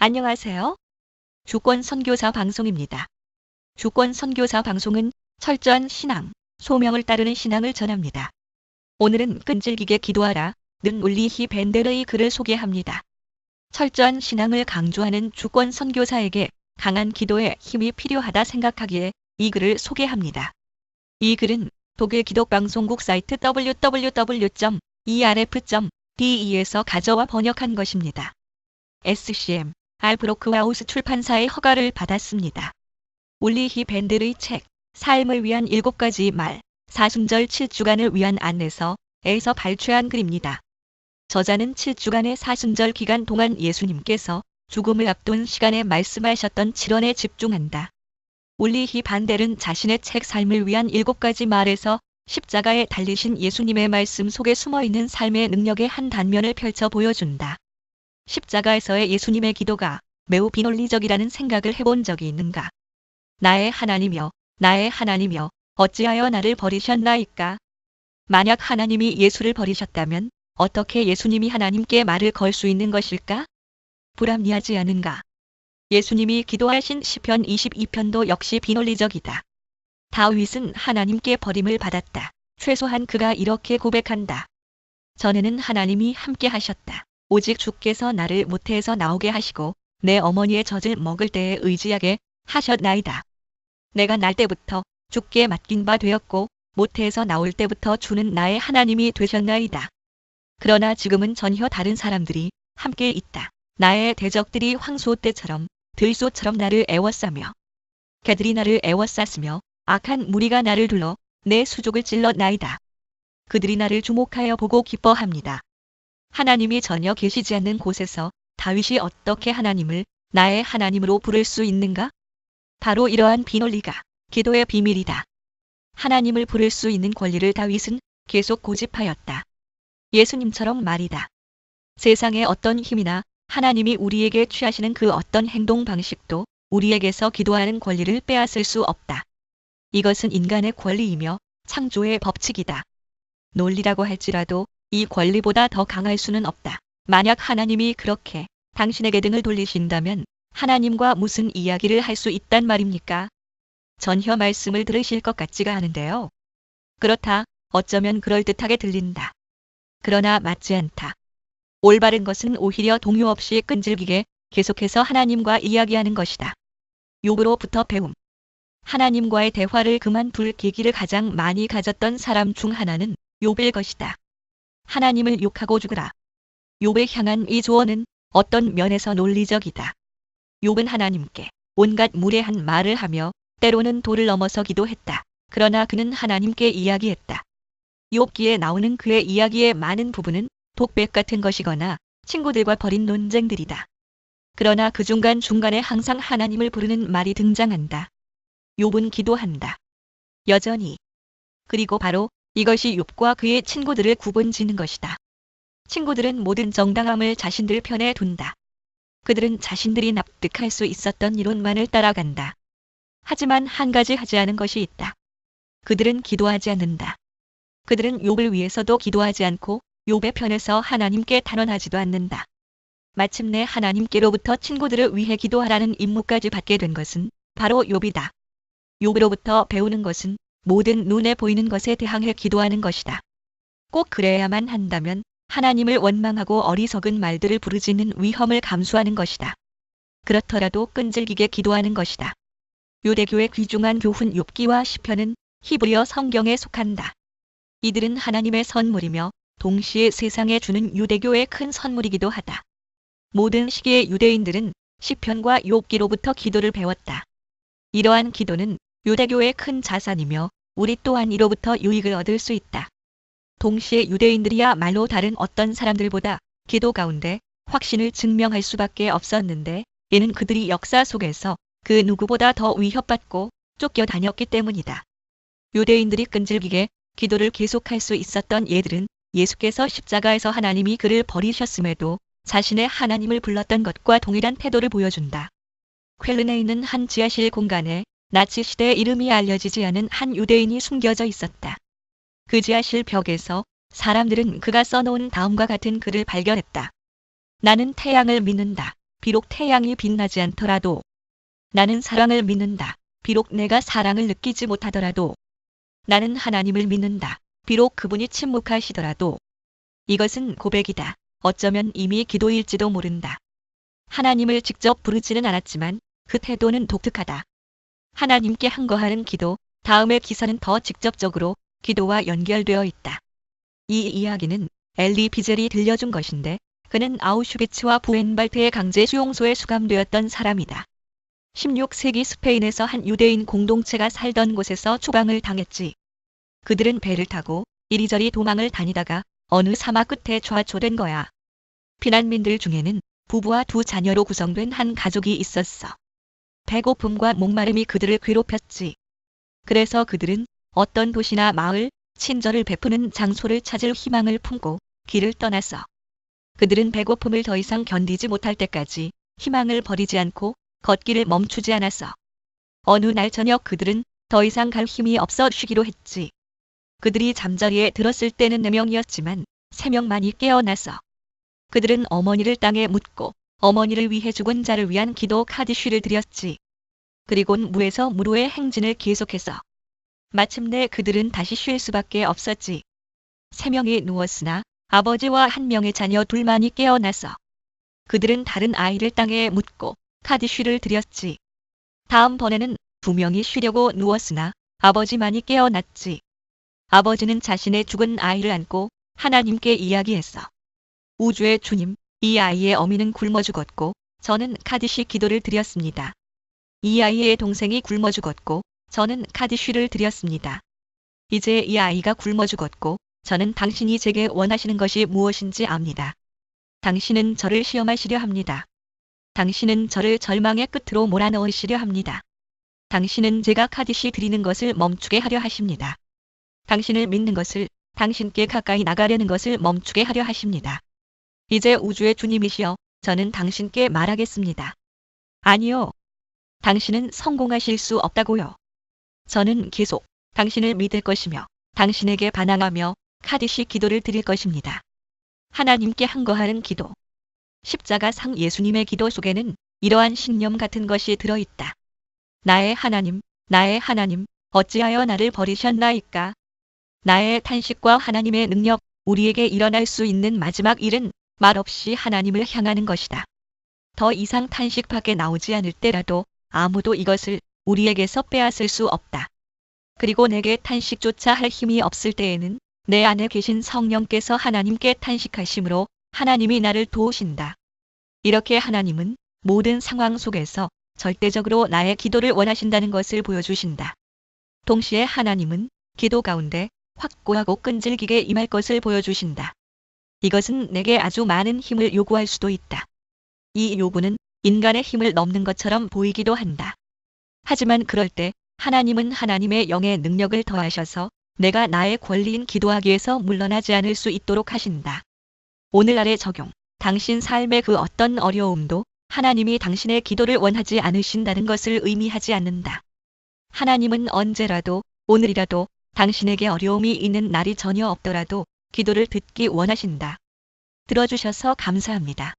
안녕하세요. 주권 선교사 방송입니다. 주권 선교사 방송은 철저한 신앙, 소명을 따르는 신앙을 전합니다. 오늘은 끈질기게 기도하라 는 울리히 벤델의 글을 소개합니다. 철저한 신앙을 강조하는 주권 선교사에게 강한 기도의 힘이 필요하다 생각하기에 이 글을 소개합니다. 이 글은 독일 기독방송국 사이트 www.erf.de에서 가져와 번역한 것입니다. SCM 알브로크하우스 출판사의 허가를 받았습니다. 울리히 벤델의 책 삶을 위한 7가지 말, 사순절 7주간을 위한 안내서에서 발췌한 글입니다. 저자는 7주간의 사순절 기간 동안 예수님께서 죽음을 앞둔 시간에 말씀하셨던 질언에 집중한다. 울리히 반델은 자신의 책 삶을 위한 7가지 말에서 십자가에 달리신 예수님의 말씀 속에 숨어있는 삶의 능력의 한 단면을 펼쳐 보여준다. 십자가에서의 예수님의 기도가 매우 비논리적이라는 생각을 해본 적이 있는가? 나의 하나님이여, 나의 하나님이여, 어찌하여 나를 버리셨나이까? 만약 하나님이 예수를 버리셨다면 어떻게 예수님이 하나님께 말을 걸 수 있는 것일까? 불합리하지 않은가? 예수님이 기도하신 시편 22편도 역시 비논리적이다. 다윗은 하나님께 버림을 받았다. 최소한 그가 이렇게 고백한다. 전에는 하나님이 함께 하셨다. 오직 주께서 나를 모태에서 나오게 하시고 내 어머니의 젖을 먹을 때에 의지하게 하셨나이다. 내가 날 때부터 주께 맡긴 바 되었고 모태에서 나올 때부터 주는 나의 하나님이 되셨나이다. 그러나 지금은 전혀 다른 사람들이 함께 있다. 나의 대적들이 황소 떼처럼 들소처럼 나를 애워싸며 개들이 나를 애워쌌으며 악한 무리가 나를 둘러 내 수족을 찔렀나이다. 그들이 나를 주목하여 보고 기뻐합니다. 하나님이 전혀 계시지 않는 곳에서 다윗이 어떻게 하나님을 나의 하나님으로 부를 수 있는가? 바로 이러한 비논리가 기도의 비밀이다. 하나님을 부를 수 있는 권리를 다윗은 계속 고집하였다. 예수님처럼 말이다. 세상의 어떤 힘이나 하나님이 우리에게 취하시는 그 어떤 행동 방식도 우리에게서 기도하는 권리를 빼앗을 수 없다. 이것은 인간의 권리이며 창조의 법칙이다. 논리라고 할지라도 이 권리보다 더 강할 수는 없다. 만약 하나님이 그렇게 당신에게 등을 돌리신다면 하나님과 무슨 이야기를 할 수 있단 말입니까? 전혀 말씀을 들으실 것 같지가 않은데요. 그렇다. 어쩌면 그럴듯하게 들린다. 그러나 맞지 않다. 올바른 것은 오히려 동요 없이 끈질기게 계속해서 하나님과 이야기하는 것이다. 욥으로부터 배움. 하나님과의 대화를 그만둘 계기를 가장 많이 가졌던 사람 중 하나는 욥일 것이다. 하나님을 욕하고 죽으라. 욥에 향한 이 조언은 어떤 면에서 논리적이다. 욥은 하나님께 온갖 무례한 말을 하며 때로는 도를 넘어서기도 했다. 그러나 그는 하나님께 이야기했다. 욥기에 나오는 그의 이야기의 많은 부분은 독백 같은 것이거나 친구들과 벌인 논쟁들이다. 그러나 그 중간중간에 항상 하나님을 부르는 말이 등장한다. 욥은 기도한다. 여전히. 그리고 바로 이것이 욥과 그의 친구들을 구분짓는 것이다. 친구들은 모든 정당함을 자신들 편에 둔다. 그들은 자신들이 납득할 수 있었던 이론만을 따라간다. 하지만 한 가지 하지 않은 것이 있다. 그들은 기도하지 않는다. 그들은 욥을 위해서도 기도하지 않고 욥의 편에서 하나님께 단언하지도 않는다. 마침내 하나님께로부터 친구들을 위해 기도하라는 임무까지 받게 된 것은 바로 욥이다. 욥으로부터 배우는 것은 모든 눈에 보이는 것에 대항해 기도하는 것이다. 꼭 그래야만 한다면 하나님을 원망하고 어리석은 말들을 부르짖는 위험을 감수하는 것이다. 그렇더라도 끈질기게 기도하는 것이다. 유대교의 귀중한 교훈 욥기와 시편은 히브리어 성경에 속한다. 이들은 하나님의 선물이며 동시에 세상에 주는 유대교의 큰 선물이기도 하다. 모든 시기의 유대인들은 시편과 욥기로부터 기도를 배웠다. 이러한 기도는 유대교의 큰 자산이며 우리 또한 이로부터 유익을 얻을 수 있다. 동시에 유대인들이야말로 다른 어떤 사람들보다 기도 가운데 확신을 증명할 수밖에 없었는데 이는 그들이 역사 속에서 그 누구보다 더 위협받고 쫓겨다녔기 때문이다. 유대인들이 끈질기게 기도를 계속할 수 있었던 예들은 예수께서 십자가에서 하나님이 그를 버리셨음에도 자신의 하나님을 불렀던 것과 동일한 태도를 보여준다. 쾰른에 있는 한 지하실 공간에 나치 시대의 이름이 알려지지 않은 한 유대인이 숨겨져 있었다. 그 지하실 벽에서 사람들은 그가 써놓은 다음과 같은 글을 발견했다. 나는 태양을 믿는다. 비록 태양이 빛나지 않더라도. 나는 사랑을 믿는다. 비록 내가 사랑을 느끼지 못하더라도. 나는 하나님을 믿는다. 비록 그분이 침묵하시더라도. 이것은 고백이다. 어쩌면 이미 기도일지도 모른다. 하나님을 직접 부르지는 않았지만 그 태도는 독특하다. 하나님께 항거하는 기도, 다음의 기사는 더 직접적으로 기도와 연결되어 있다. 이 이야기는 엘리 비젤이 들려준 것인데 그는 아우슈비츠와 부헨발트의 강제 수용소에 수감되었던 사람이다. 16세기 스페인에서 한 유대인 공동체가 살던 곳에서 추방을 당했지. 그들은 배를 타고 이리저리 도망을 다니다가 어느 사막 끝에 좌초된 거야. 피난민들 중에는 부부와 두 자녀로 구성된 한 가족이 있었어. 배고픔과 목마름이 그들을 괴롭혔지. 그래서 그들은 어떤 도시나 마을, 친절을 베푸는 장소를 찾을 희망을 품고 길을 떠났어. 그들은 배고픔을 더 이상 견디지 못할 때까지 희망을 버리지 않고 걷기를 멈추지 않았어. 어느 날 저녁 그들은 더 이상 갈 힘이 없어 쉬기로 했지. 그들이 잠자리에 들었을 때는 4명이었지만 3명만이 깨어났어. 그들은 어머니를 땅에 묻고 어머니를 위해 죽은 자를 위한 기도 카디쉬를 드렸지. 그리곤 무에서 무로의 행진을 계속했어. 마침내 그들은 다시 쉴 수밖에 없었지. 3명이 누웠으나 아버지와 1명의 자녀 2만이 깨어났어. 그들은 다른 아이를 땅에 묻고 카디쉬를 드렸지. 다음번에는 2명이 쉬려고 누웠으나 아버지만이 깨어났지. 아버지는 자신의 죽은 아이를 안고 하나님께 이야기했어. 우주의 주님, 이 아이의 어미는 굶어 죽었고 저는 카디쉬 기도를 드렸습니다. 이 아이의 동생이 굶어 죽었고 저는 카디쉬를 드렸습니다. 이제 이 아이가 굶어 죽었고 저는 당신이 제게 원하시는 것이 무엇인지 압니다. 당신은 저를 시험하시려 합니다. 당신은 저를 절망의 끝으로 몰아넣으시려 합니다. 당신은 제가 카디쉬 드리는 것을 멈추게 하려 하십니다. 당신을 믿는 것을, 당신께 가까이 나가려는 것을 멈추게 하려 하십니다. 이제 우주의 주님이시여, 저는 당신께 말하겠습니다. 아니요. 당신은 성공하실 수 없다고요. 저는 계속 당신을 믿을 것이며 당신에게 반항하며 카디쉬 기도를 드릴 것입니다. 하나님께 항거하는 기도. 십자가상 예수님의 기도 속에는 이러한 신념 같은 것이 들어있다. 나의 하나님, 어찌하여 나를 버리셨나이까? 나의 탄식과 하나님의 능력, 우리에게 일어날 수 있는 마지막 일은 말없이 하나님을 향하는 것이다. 더 이상 탄식밖에 나오지 않을 때라도 아무도 이것을 우리에게서 빼앗을 수 없다. 그리고 내게 탄식조차 할 힘이 없을 때에는 내 안에 계신 성령께서 하나님께 탄식하심으로 하나님이 나를 도우신다. 이렇게 하나님은 모든 상황 속에서 절대적으로 나의 기도를 원하신다는 것을 보여주신다. 동시에 하나님은 기도 가운데 확고하고 끈질기게 임할 것을 보여주신다. 이것은 내게 아주 많은 힘을 요구할 수도 있다. 이 요구는 인간의 힘을 넘는 것처럼 보이기도 한다. 하지만 그럴 때 하나님은 하나님의 영의 능력을 더하셔서 내가 나의 권리인 기도하기에서 물러나지 않을 수 있도록 하신다. 오늘날의 적용. 당신 삶의 그 어떤 어려움도 하나님이 당신의 기도를 원하지 않으신다는 것을 의미하지 않는다. 하나님은 언제라도, 오늘이라도 당신에게 어려움이 있는 날이 전혀 없더라도 기도를 듣기 원하신다. 들어주셔서 감사합니다.